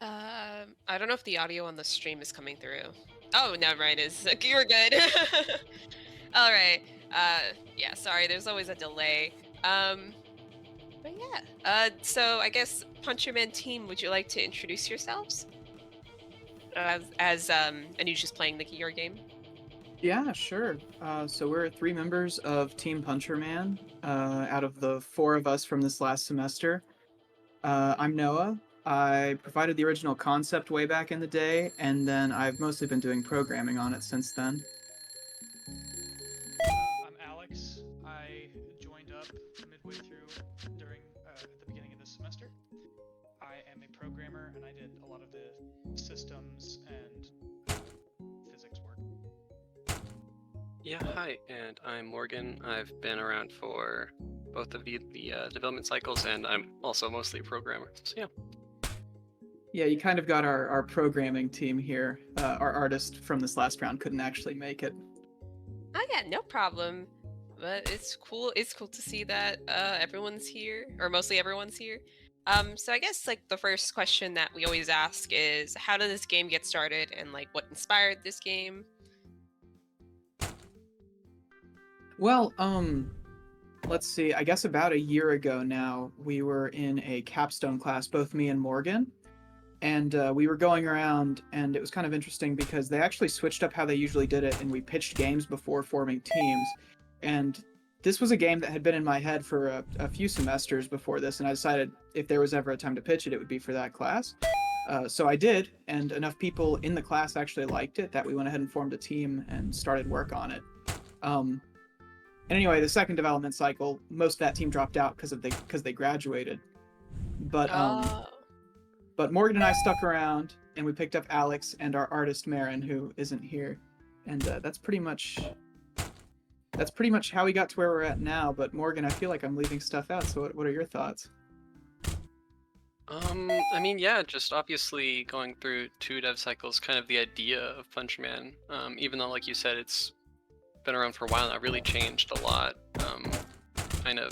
I don't know if the audio on the stream is coming through. Oh, never mind. Is you're good. All right. Yeah. Sorry. There's always a delay. Um, but yeah. So I guess Puncherman team. Would you like to introduce yourselves as and you just playing the your game? Yeah, sure. So we're three members of Team Puncherman, out of the four of us from this last semester. I'm Noah. I provided the original concept way back in the day, and then I've mostly been doing programming on it since then. I'm Alex. I joined up midway through during at the beginning of this semester. I am a programmer and I did a lot of the systems and physics work. Yeah, hi, and I'm Morgan. I've been around for both of the development cycles, and I'm also mostly a programmer. So yeah. Yeah, you kind of got our programming team here. Our artist from this last round couldn't actually make it. Oh yeah, no problem. But it's cool. It's cool to see that everyone's here, or mostly everyone's here. So I guess like the first question that we always ask is, how did this game get started, and like what inspired this game? Well, let's see. I guess about a year ago now, we were in a capstone class, both me and Morgan, and we were going around, and it was kind of interesting because they actually switched up how they usually did it, and we pitched games before forming teams. And this was a game that had been in my head for a few semesters before this, and I decided if there was ever a time to pitch it, it would be for that class. So I did, and enough people in the class actually liked it that we went ahead and formed a team and started work on it. And anyway, the second development cycle, most of that team dropped out because they graduated. But Oh, but Morgan and I stuck around, and we picked up Alex and our artist Marin, who isn't here, and that's pretty much how we got to where we're at now. But Morgan, I feel like I'm leaving stuff out. So what are your thoughts? I mean, yeah, just obviously going through two dev cycles, kind of the idea of Punchman, even though, like you said, it's been around for a while now, really changed a lot. Kind of,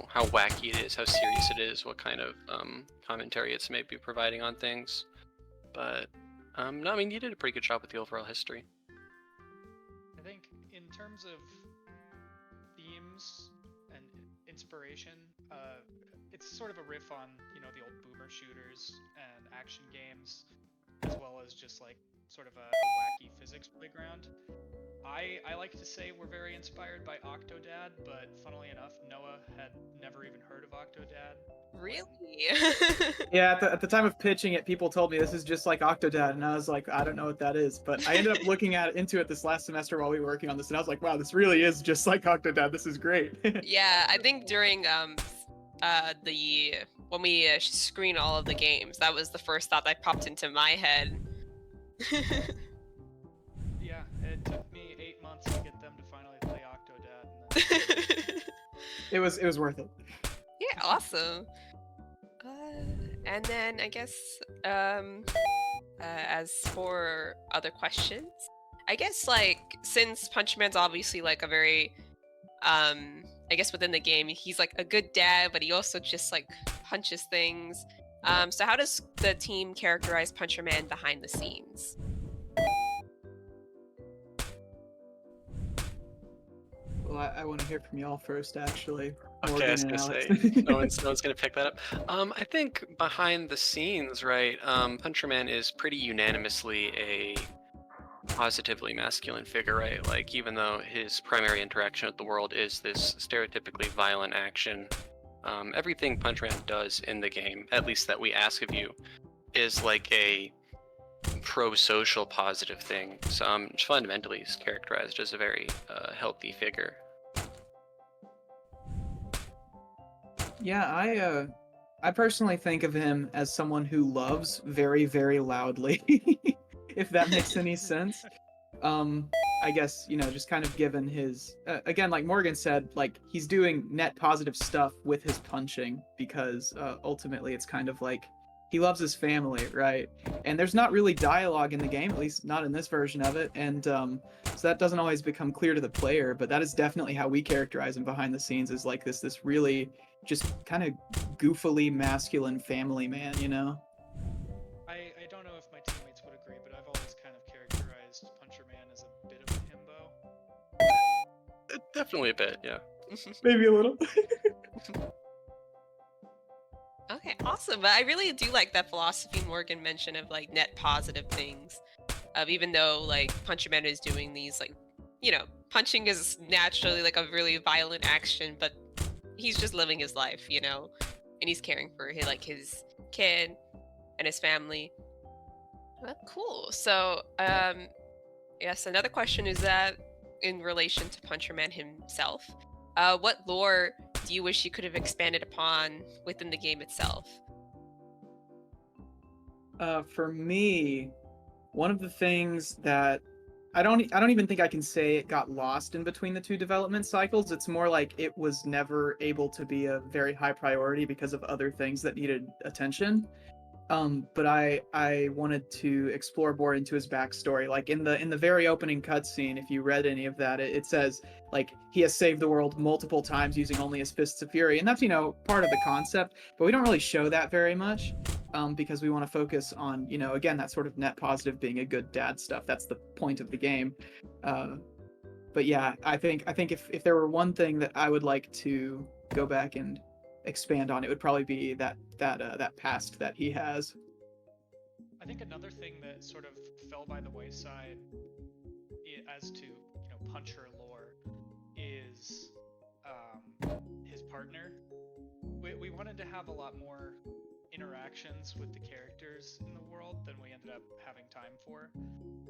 how wacky it is, how serious it is, what kind of commentary it's maybe providing on things. But no, I mean, you did a pretty good job with the overall history. I think in terms of themes and inspiration, it's sort of a riff on the old boomer shooters and action games, as well as just like sort of a wacky physics playground. I like to say we're very inspired by Octodad, but funnily enough, Noah had never even heard of Octodad. really? Yeah, at the time of pitching it, people told me this is just like Octodad, and I was like, I don't know what that is. But I ended up looking into it this last semester while we were working on this, and I was like, wow, this really is just like Octodad. This is great. Yeah, I think during the when we screen all of the games, that was the first thought that popped into my head. Yeah, it took me 8 months to get them to finally play Octodad. And It was worth it. Yeah, awesome. And then I guess as for other questions, I guess like since Punchman's obviously like a very I guess within the game he's like a good dad, but he also just like punches things. So how does the team characterize Puncherman behind the scenes? Well, I want to hear from y'all first, actually. Okay, I was Morgan gonna and say Alex. no one's gonna pick that up. I think behind the scenes, right? Puncherman is pretty unanimously a positively masculine figure, right? Like, even though his primary interaction with the world is this stereotypically violent action, everything Punchman does in the game, at least that we ask of you, is like a pro-social positive thing. So fundamentally he's characterized as a very healthy figure. Yeah, I personally think of him as someone who loves very, very loudly, if that makes any sense. I guess, just kind of given his, again, like Morgan said, like he's doing net positive stuff with his punching because ultimately it's kind of like he loves his family, right? And there's not really dialogue in the game, at least not in this version of it. And so that doesn't always become clear to the player, but that is definitely how we characterize him behind the scenes, is like this really just kind of goofily masculine family man, Definitely a bit, yeah. Maybe a little. Okay, awesome. But I really do like that philosophy Morgan mentioned of like net positive things. Of even though like Puncherman is doing these like, punching is naturally like a really violent action, but he's just living his life, and he's caring for his kid and his family. Cool. So, yes, another question is that in relation to Puncherman himself, what lore do you wish you could have expanded upon within the game itself? For me, one of the things that I don't even think I can say it got lost in between the two development cycles. It's more like it was never able to be a very high priority because of other things that needed attention. But I wanted to explore more into his backstory. Like in the very opening cutscene, if you read any of that, it says like he has saved the world multiple times using only his fists of fury, and that's part of the concept. But we don't really show that very much, because we want to focus on again that sort of net positive, being a good dad stuff. That's the point of the game. But yeah, I think if there were one thing that I would like to go back and expand on, it would probably be that past that he has. I think another thing that sort of fell by the wayside as to puncher lore is his partner. We wanted to have a lot more interactions with the characters in the world than we ended up having time for.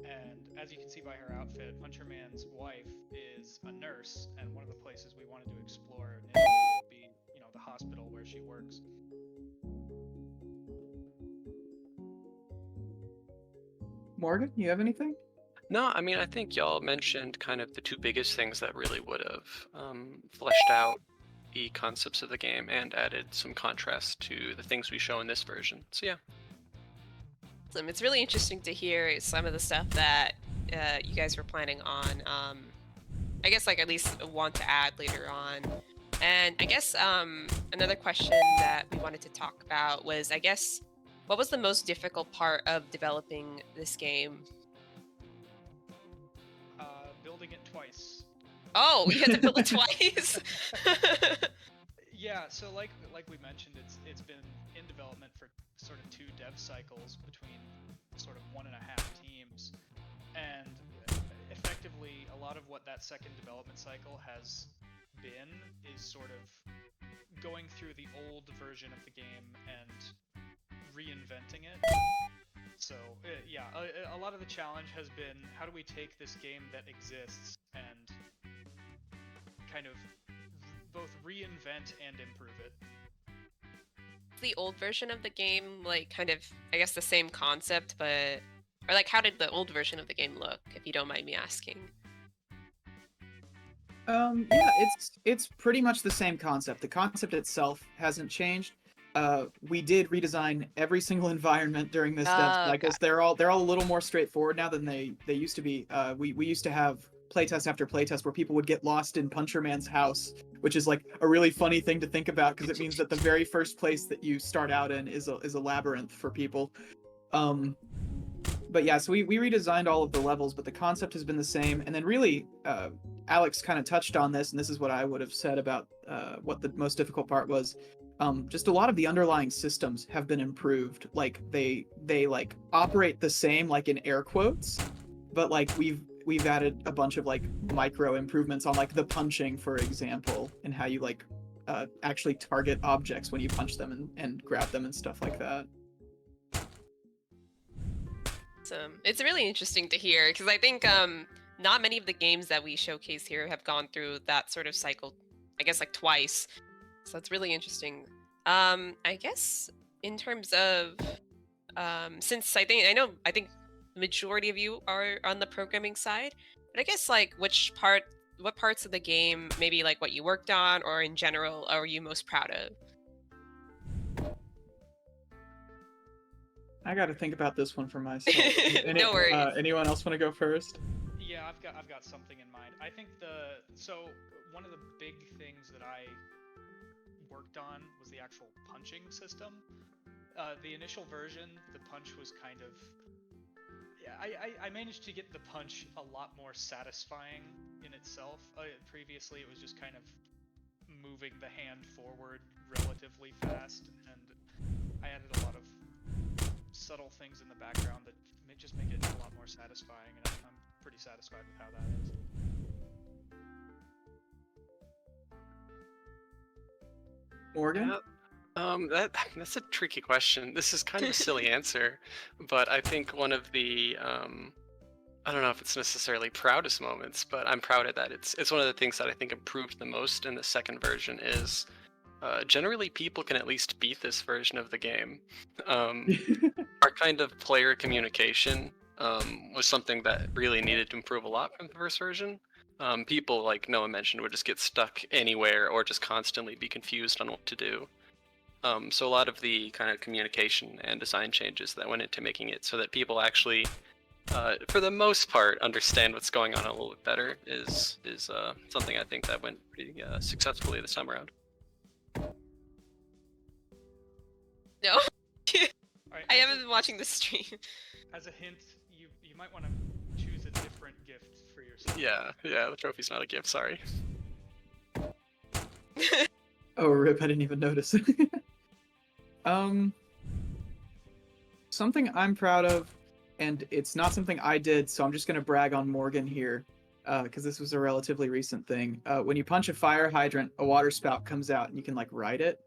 And as you can see by her outfit, Puncherman's wife is a nurse, and one of the places we wanted to explore initially would be, the hospital where she works. Morgan, you have anything? No, I mean, I think y'all mentioned kind of the two biggest things that really would have fleshed out the concepts of the game and added some contrast to the things we show in this version. So yeah. It's really interesting to hear some of the stuff that you guys were planning on. I guess like at least want to add later on. And I guess another question that we wanted to talk about was, I guess, what was the most difficult part of developing this game? Building it twice. Oh, you had to build it twice. Yeah, so like we mentioned, it's been in development for sort of 2 dev cycles between sort of 1.5 teams, and effectively a lot of what that second development cycle has been is sort of going through the old version of the game and reinventing it. So yeah, a lot of the challenge has been, how do we take this game that exists and kind of both reinvent and improve it? The old version of the game, like, kind of, I guess, the same concept, but, or like, how did the old version of the game look, if you don't mind me asking? Yeah, it's pretty much the same concept. The concept itself hasn't changed. We did redesign every single environment during this dev cycle. God. They're all a little more straightforward now than they used to be. We used to have playtest after playtest where people would get lost in Puncherman's house, which is like a really funny thing to think about because it means that the very first place that you start out in is a labyrinth for people. But yeah, so we redesigned all of the levels, but the concept has been the same. And then really, Alex kind of touched on this, and this is what I would have said about what the most difficult part was. Just a lot of the underlying systems have been improved. Like they like operate the same, like in air quotes, but like we've added a bunch of like micro improvements on like the punching, for example, and how you like actually target objects when you punch them and grab them and stuff like that. It's really interesting to hear because I think not many of the games that we showcase here have gone through that sort of cycle, I guess like twice. So it's really interesting. I guess in terms of since I think the majority of you are on the programming side, but I guess like what parts of the game, maybe like what you worked on or in general, are you most proud of? I got to think about this one for myself. No worries. Anyone else want to go first? Yeah, I've got something in mind. I think one of the big things that I worked on was the actual punching system. The initial version, the punch was kind of... I managed to get the punch a lot more satisfying in itself. Previously, it was just kind of moving the hand forward relatively fast, and I added a lot of subtle things in the background that just make it a lot more satisfying, and I'm pretty satisfied with how that is. Morgan? That's a tricky question. This is kind of a silly answer, but I think one of the I don't know if it's necessarily proudest moments, but I'm proud of that. It's one of the things that I think improved the most in the second version is generally people can at least beat this version of the game. Our kind of player communication was something that really needed to improve a lot from the first version. People, like Noah mentioned, would just get stuck anywhere or just constantly be confused on what to do. So a lot of the kind of communication and design changes that went into making it so that people actually, for the most part, understand what's going on a little bit better is something I think that went pretty successfully this time around. No. Alright, I haven't been watching the stream. As a hint, you might want to choose a different gift for yourself. Yeah, the trophy's not a gift, sorry. Oh, rip, I didn't even notice. Something I'm proud of, and it's not something I did, so I'm just going to brag on Morgan here, because this was a relatively recent thing. When you punch a fire hydrant, a water spout comes out, and you can, like, ride it.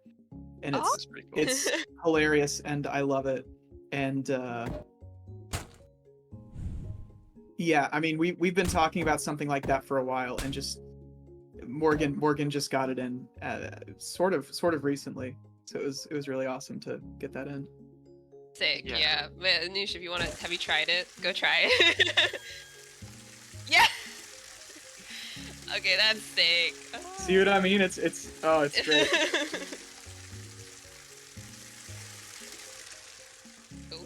And Oh. That's pretty cool. it's hilarious, and I love it. And, yeah, I mean, we've been talking about something like that for a while, and just Morgan just got it in sort of recently, so it was really awesome to get that in. Sick, Yeah. yeah. But Anush, if you want to, have you tried it? Go try it. Yeah. Okay, that's sick. See what I mean? It's great. Ooh.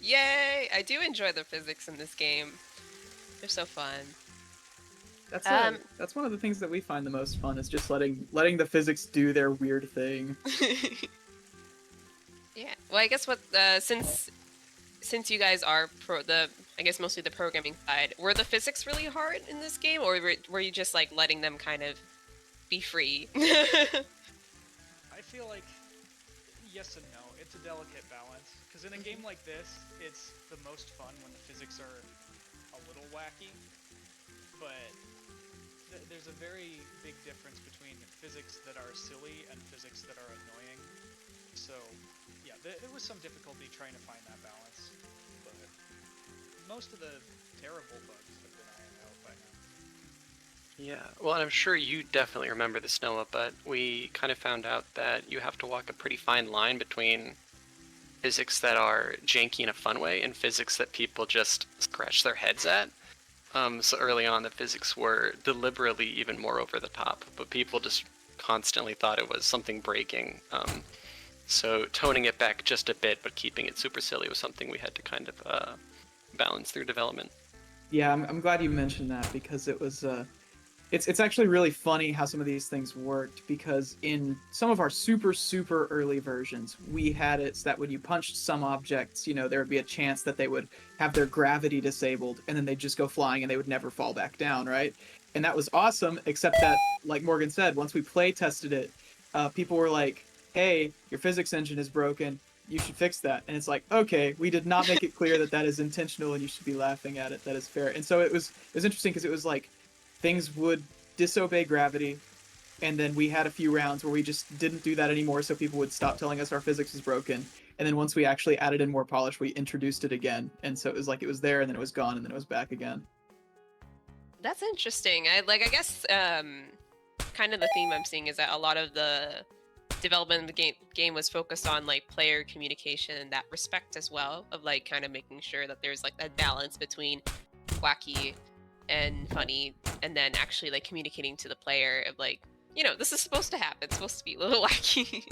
Yay! I do enjoy the physics in this game. They're so fun. That's one of the things that we find the most fun is just letting the physics do their weird thing. Yeah. Well, I guess what since you guys are I guess mostly the programming side, were the physics really hard in this game, or were you just like letting them kind of be free? I feel like yes and no. It's a delicate balance, because in a game like this, it's the most fun when the physics are a little wacky, but there's a very big difference between physics that are silly and physics that are annoying. So, yeah, there was some difficulty trying to find that balance, but most of the terrible bugs have been ironed out by now. Yeah, well, and I'm sure you definitely remember this, Noah, but we kind of found out that you have to walk a pretty fine line between physics that are janky in a fun way and physics that people just scratch their heads at. So early on, the physics were deliberately even more over the top, but people just constantly thought it was something breaking. So toning it back just a bit, but keeping it super silly was something we had to kind of balance through development. Yeah, I'm glad you mentioned that, because it was it's actually really funny how some of these things worked, because in some of our super early versions, we had it so that when you punched some objects, you know, there would be a chance that they would have their gravity disabled, and then they'd just go flying and they would never fall back down, right? And that was awesome, except that, like Morgan said, once we play tested it, people were like, hey, your physics engine is broken, you should fix that. And it's like, okay, we did not make it clear that that is intentional and you should be laughing at it. That is fair. And so it was interesting, because it was like things would disobey gravity, and then we had a few rounds where we just didn't do that anymore, so people would stop telling us our physics was broken. And then once we actually added in more polish, we introduced it again. And so it was like it was there, and then it was gone, and then it was back again. That's interesting. I guess kind of the theme I'm seeing is that a lot of the development of the game was focused on like player communication in that respect as well, of like kind of making sure that there's like that balance between wacky and funny, and then actually like communicating to the player of like, you know, this is supposed to happen, it's supposed to be a little wacky.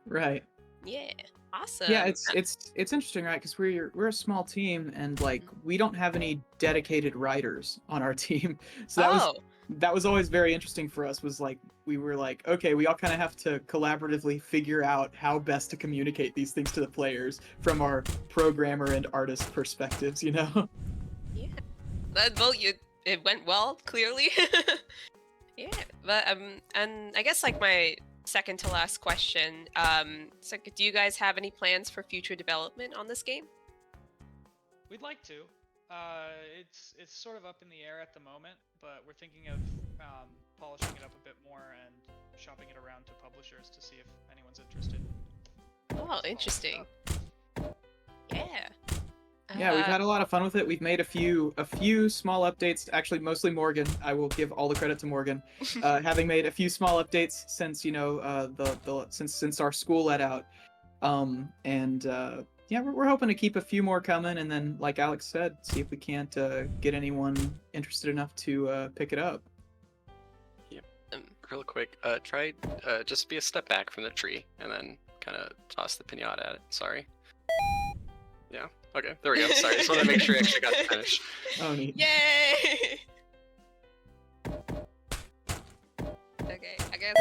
Right. Yeah, awesome. Yeah, it's interesting, right? Because we're a small team, and like we don't have any dedicated writers on our team, so that was always very interesting for us. Was like we were like, okay, we all kind of have to collaboratively figure out how best to communicate these things to the players from our programmer and artist perspectives, you know? Yeah. Well, it went well, clearly. Yeah, but and I guess like my second to last question, it's like, do you guys have any plans for future development on this game? We'd like to. It's sort of up in the air at the moment, but we're thinking of polishing it up a bit more and shopping it around to publishers to see if anyone's interested. Oh, interesting. Yeah. Yeah, we've had a lot of fun with it. We've made a few small updates. Actually, mostly Morgan. I will give all the credit to Morgan, having made a few small updates since since our school let out. Yeah, we're hoping to keep a few more coming, and then, like Alex said, see if we can't get anyone interested enough to pick it up. Yeah. Real quick, try just be a step back from the tree, and then kind of toss the pinata at it. Sorry. Yeah. Okay, there we go. Sorry, just want to make sure you actually got to finish. Oh, neat. Yay! Okay, I guess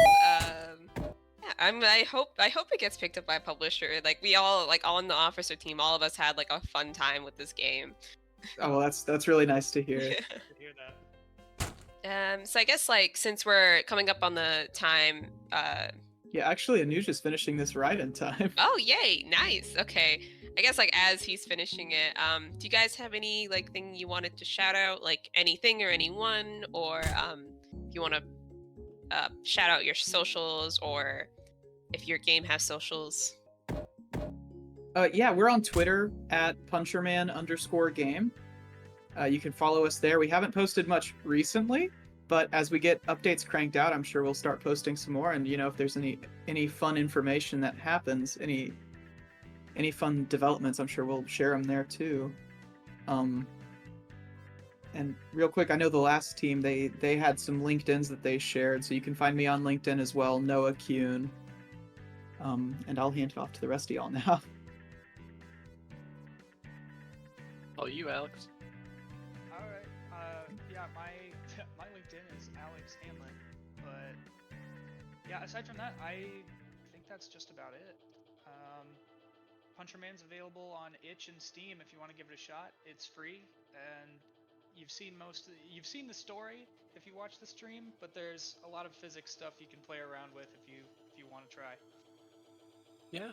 yeah, I hope it gets picked up by a publisher. Like we all on the officer team, all of us had like a fun time with this game. Oh, well, that's really nice to hear. To hear that. So I guess like since we're coming up on the time, Yeah, actually, Anuja's finishing this right in time. oh yay, nice. Okay. I guess like as he's finishing it, do you guys have any like thing you wanted to shout out, like anything or anyone, or if you want to shout out your socials, or if your game has socials? Yeah, we're on Twitter at PUNCHERMAN_game. You can follow us there. We haven't posted much recently, but as we get updates cranked out, I'm sure we'll start posting some more. And if there's any fun information that happens, any fun developments, I'm sure we'll share them there too. And real quick, I know the last team, they had some LinkedIns that they shared, so you can find me on LinkedIn as well, Noah Kuhn. And I'll hand it off to the rest of y'all now. Oh, you, Alex. All right. Yeah, my my LinkedIn is Alex Hanlon, but yeah, aside from that, I think that's just about it. PUNCHERMAN's available on itch and Steam if you want to give it a shot. It's free, and you've seen the story if you watch the stream, but there's a lot of physics stuff you can play around with if you want to try. Yeah.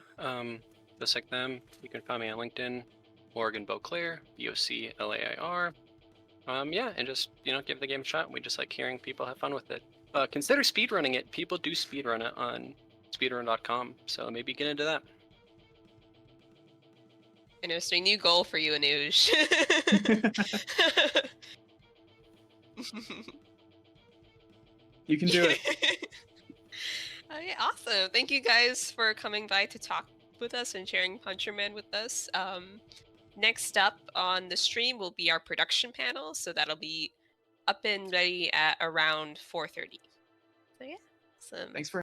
Just like them, you can find me on LinkedIn, Morgan Beauclair, BOCLAIR. Yeah, and just give the game a shot. We just like hearing people have fun with it. Consider speedrunning it. People do speedrun it on speedrun.com, so maybe get into that. Interesting new goal for you, Anuj. You can do it. Yeah, awesome. Thank you guys for coming by to talk with us and sharing PUNCHERMAN with us. Next up on the stream will be our production panel, so that'll be up and ready at around 4:30. So yeah, awesome. Thanks for